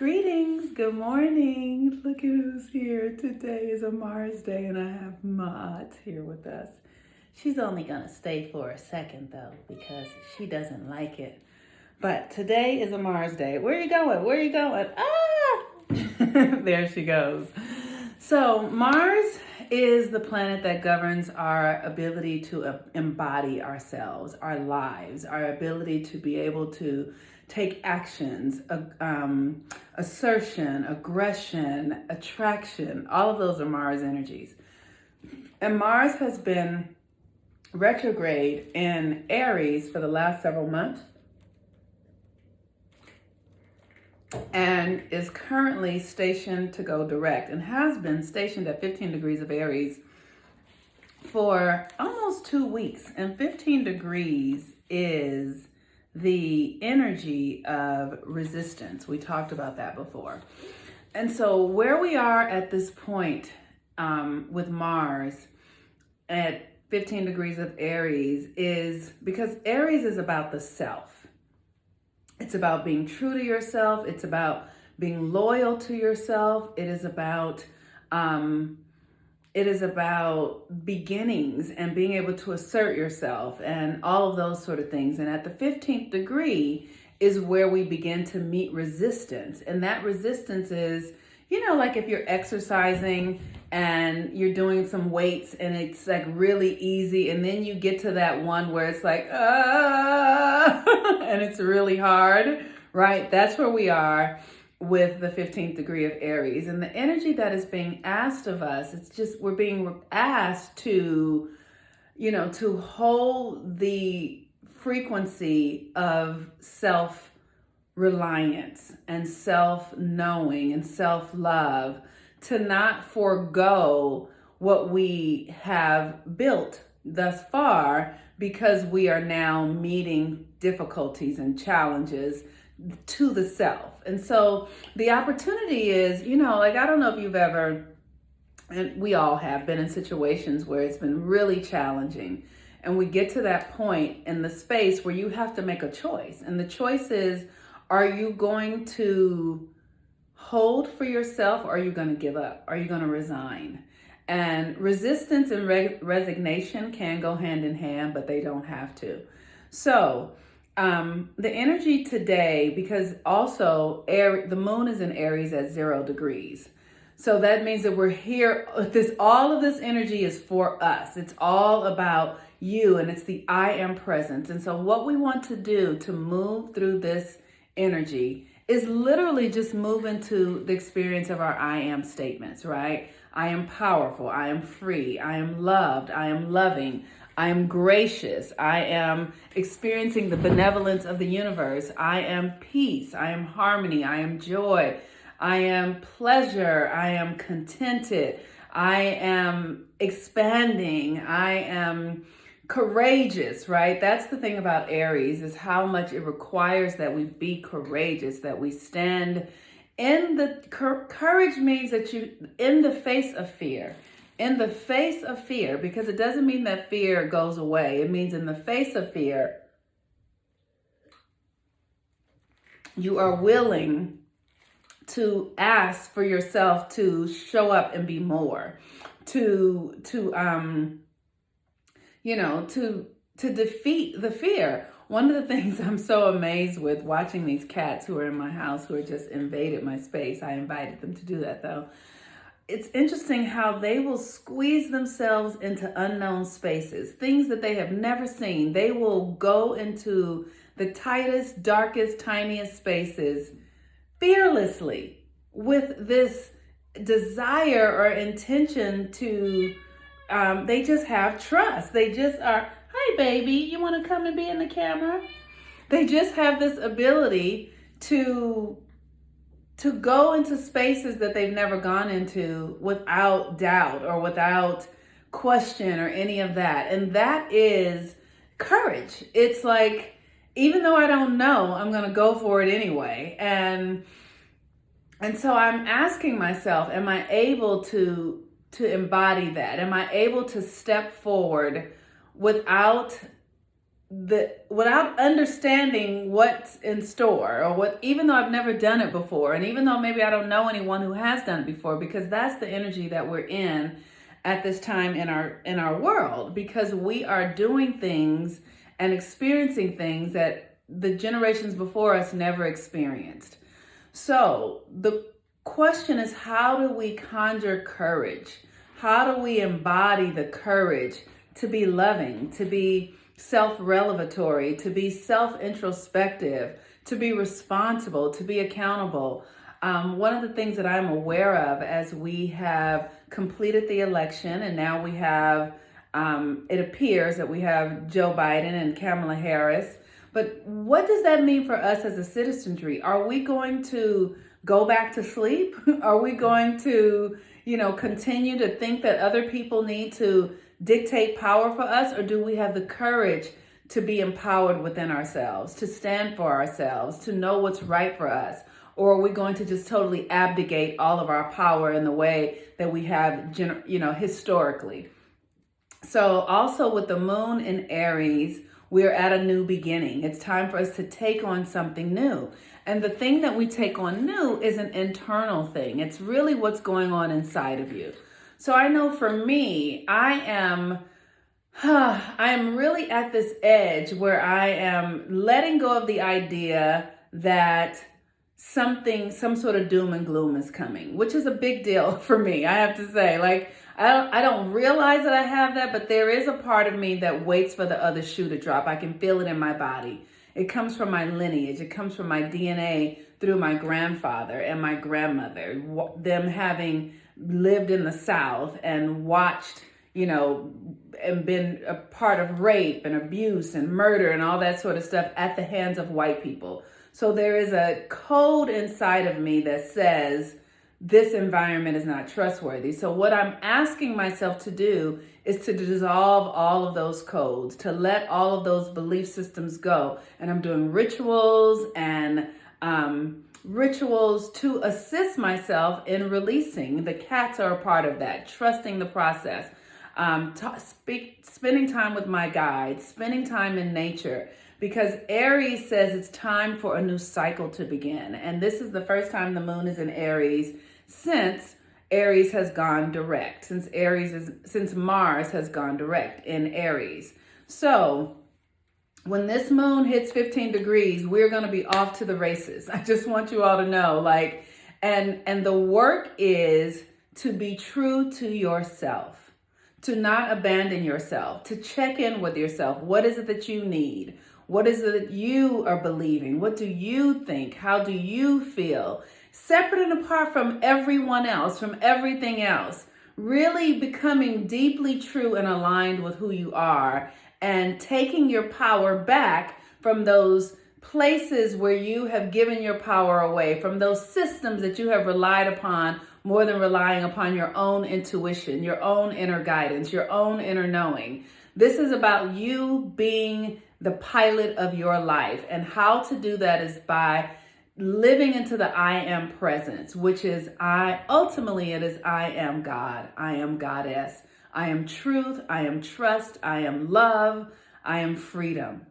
Greetings, good morning. Look at who's here. Today is a Mars day and I have Maud here with us. She's only gonna stay for a second though because she doesn't like it. But today is a Mars day. Where are you going? Where are you going? Ah! There she goes. So Mars is the planet that governs our ability to embody ourselves, our lives, our ability to be able to take actions, assertion, aggression, attraction. All of those are Mars energies. And Mars has been retrograde in Aries for the last several months and is currently stationed to go direct and has been stationed at 15 degrees of Aries for almost 2 weeks. And 15 degrees is the energy of resistance. We talked about that before. And so where we are at this point with Mars at 15 degrees of Aries is because Aries is about the self. It's about being true to yourself. It's about being loyal to yourself. It is about beginnings and being able to assert yourself and all of those sort of things. And at the 15th degree is where we begin to meet resistance. And that resistance is, like if you're exercising and you're doing some weights and it's like really easy. And then you get to that one where it's like, and it's really hard, right? That's where we are with the 15th degree of Aries. And the energy that is being asked of us, it's just we're being asked to, to hold the frequency of self-reliance and self-knowing and self-love, to not forego what we have built thus far because we are now meeting difficulties and challenges to the self. And so the opportunity is, I don't know if you've ever, and we all have been in situations where it's been really challenging. And we get to that point in the space where you have to make a choice. And the choice is, are you going to hold for yourself or are you going to give up? Are you going to resign? And resistance and resignation can go hand in hand, but they don't have to. So the energy today, because also the moon is in Aries at 0 degrees. So that means that we're here. All of this energy is for us. It's all about you, and it's the I am presence. And so what we want to do to move through this energy is literally just move into the experience of our I am statements, right? I am powerful. I am free. I am loved. I am loving. I am gracious. I am experiencing the benevolence of the universe. I am peace. I am harmony. I am joy. I am pleasure. I am contented. I am expanding. I am courageous, right? That's the thing about Aries, is how much it requires that we be courageous, that we stand in the courage means that you in the face of fear. In the face of fear, because it doesn't mean that fear goes away. It means in the face of fear, you are willing to ask for yourself to show up and be more, to defeat the fear. One of the things I'm so amazed with watching these cats who are in my house, who have just invaded my space. I invited them to do that though. It's interesting how they will squeeze themselves into unknown spaces, things that they have never seen. They will go into the tightest, darkest, tiniest spaces fearlessly with this desire or intention to, they just have trust. They just are, hi baby, you want to come and be in the camera? They just have this ability to go into spaces that they've never gone into without doubt or without question or any of that. And that is courage. It's like, even though I don't know, I'm going to go for it anyway. And so I'm asking myself, am I able to embody that? Am I able to step forward without without understanding what's in store, or what, even though I've never done it before, and even though maybe I don't know anyone who has done it before, because that's the energy that we're in at this time in our world, because we are doing things and experiencing things that the generations before us never experienced. So the question is, how do we conjure courage? How do we embody the courage to be loving, to be self-revelatory, to be self-introspective, to be responsible, to be accountable? One of the things that I'm aware of, as we have completed the election, and now we have, it appears that we have Joe Biden and Kamala Harris. But what does that mean for us as a citizenry? Are we going to go back to sleep? Are we going to, continue to think that other people need to dictate power for us? Or do we have the courage to be empowered within ourselves, to stand for ourselves, to know what's right for us? Or are we going to just totally abdicate all of our power in the way that we have, historically? So also with the moon in Aries, we're at a new beginning. It's time for us to take on something new. And the thing that we take on new is an internal thing. It's really what's going on inside of you. So I know for me, I am really at this edge where I am letting go of the idea that some sort of doom and gloom is coming, which is a big deal for me. I have to say, I don't realize that I have that, but there is a part of me that waits for the other shoe to drop. I can feel it in my body. It comes from my lineage. It comes from my DNA through my grandfather and my grandmother, them having lived in the South and watched, and been a part of rape and abuse and murder and all that sort of stuff at the hands of white people. So there is a code inside of me that says this environment is not trustworthy. So what I'm asking myself to do is to dissolve all of those codes, to let all of those belief systems go. And I'm doing rituals and rituals to assist myself in releasing. The cats are a part of that, trusting the process, spending time with my guides, spending time in nature. Because Aries says it's time for a new cycle to begin. And this is the first time the moon is in Aries since Aries has gone direct, since Mars has gone direct in Aries. So when this moon hits 15 degrees, we're going to be off to the races. I just want you all to know, and the work is to be true to yourself, to not abandon yourself, to check in with yourself. What is it that you need? What is it that you are believing? What do you think? How do you feel? Separate and apart from everyone else, from everything else. Really becoming deeply true and aligned with who you are, and taking your power back from those places where you have given your power away, from those systems that you have relied upon more than relying upon your own intuition, your own inner guidance, your own inner knowing. This is about you being the pilot of your life. And how to do that is by living into the I am presence, which is ultimately it is I am God, I am Goddess, I am truth, I am trust, I am love, I am freedom.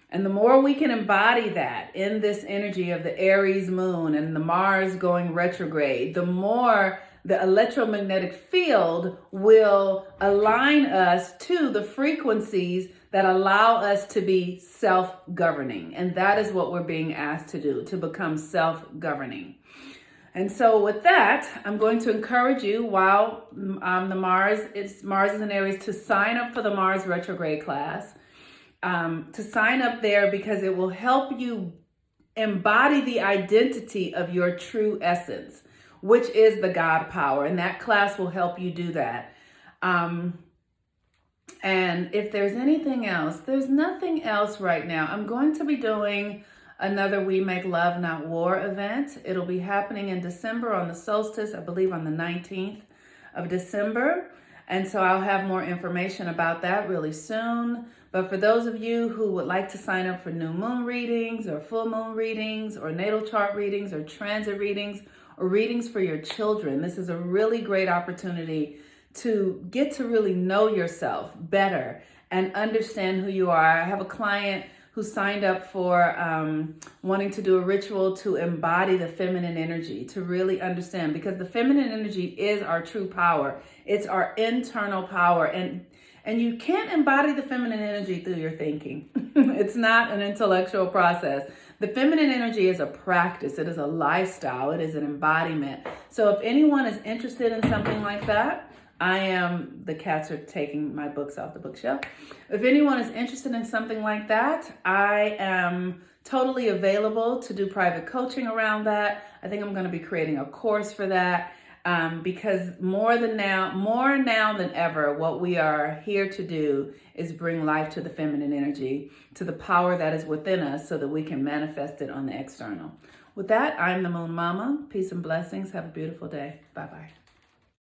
And the more we can embody that in this energy of the Aries moon and the Mars going retrograde, the more the electromagnetic field will align us to the frequencies that allow us to be self-governing. And that is what we're being asked to do, to become self-governing. And so with that, I'm going to encourage you, while Mars is in Aries, to sign up for the Mars retrograde class, to sign up there, because it will help you embody the identity of your true essence, which is the God power. And that class will help you do that. And if there's anything else, there's nothing else right now. I'm going to be doing another We Make Love Not War event. It'll be happening in December on the solstice, I believe on the 19th of December. And so I'll have more information about that really soon. But for those of you who would like to sign up for new moon readings or full moon readings or natal chart readings or transit readings or readings for your children, this is a really great opportunity to get to really know yourself better and understand who you are. I have a client who signed up for wanting to do a ritual to embody the feminine energy, to really understand, because the feminine energy is our true power. It's our internal power. And you can't embody the feminine energy through your thinking. It's not an intellectual process. The feminine energy is a practice. It is a lifestyle. It is an embodiment. So if anyone is interested in something like that, the cats are taking my books off the bookshelf. If anyone is interested in something like that, I am totally available to do private coaching around that. I think I'm going to be creating a course for that. Because more now than ever, what we are here to do is bring life to the feminine energy, to the power that is within us, so that we can manifest it on the external. With that, I'm the Moon Mama. Peace and blessings. Have a beautiful day. Bye-bye.